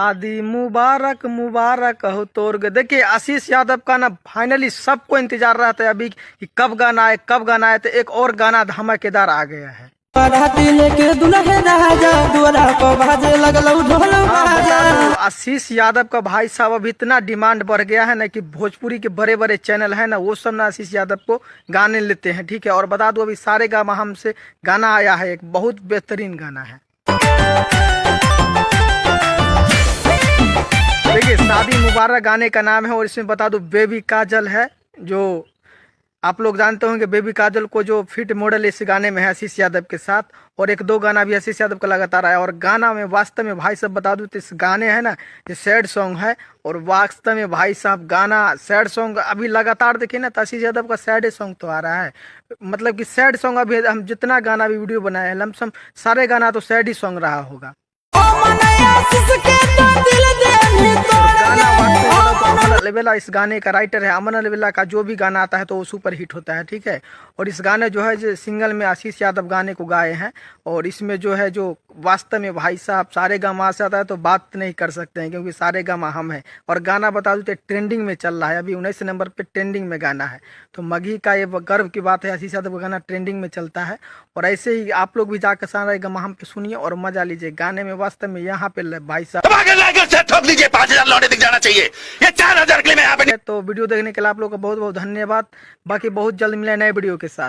शादी मुबारक मुबारक हो तोर्ग। देखिए आशीष यादव का ना फाइनली सबको इंतजार रहता है अभी कि कब गाना आए कब गाना आए, तो एक और गाना धमाकेदार आ गया है। आशीष यादव का भाई साहब अब इतना डिमांड बढ़ गया है ना कि भोजपुरी के बड़े बड़े चैनल है ना वो सब ना आशीष यादव को गाने लेते हैं। ठीक है, और बता दो अभी सारे गामा हमसे गाना आया है, एक बहुत बेहतरीन गाना है। देखिए शादी मुबारक गाने का नाम है और इसमें बता दो बेबी काजल है, जो आप लोग जानते होंगे बेबी काजल को, जो फिट मॉडल इस गाने में है आशीष यादव के साथ। और एक दो गाना भी आशीष यादव का लगातार आया। और गाना में वास्तव में भाई साहब बता दूं तो इस गाने है ना ये सैड सॉन्ग है, और वास्तव में भाई साहब गाना सैड सॉन्ग अभी लगातार देखिए ना तो आशीष यादव का सैड सॉन्ग तो आ रहा है। मतलब कि सैड सॉन्ग अभी हम जितना गाना भी वीडियो बनाए हैं लमसम सारे गाना तो सैड ही सॉन्ग रहा होगा। अलबेला इस गाने का राइटर है अमन अलबेला का, जो भी गाना आता है तो वो सुपर हिट होता है। ठीक है, और इस गाने जो है जो सिंगल में आशीष यादव गाने को गाए हैं, और इसमें जो है जो वास्तव में भाई साहब सारे गामा से आता है तो बात नहीं कर सकते हैं, क्योंकि सारे गामा हम हैं। और गाना बता दूं तो ट्रेंडिंग में चल रहा है, अभी 19 नंबर पे ट्रेंडिंग में गाना है। तो मघी का ये गर्व की बात है, आशीष यादव का गाना ट्रेंडिंग में चलता है। और ऐसे ही आप लोग भी जाकर सारे गामा हम पे सुनिए और मजा लीजिए गाने में। वास्तव में यहाँ पे भाई साहब ठोक लीजिए, 5000 लौटे दिख जाना चाहिए, ये 4000 के लिए मैं यहाँ पे। तो वीडियो देखने के लिए आप लोग का बहुत बहुत धन्यवाद। बाकी बहुत जल्द मिले नए वीडियो के साथ।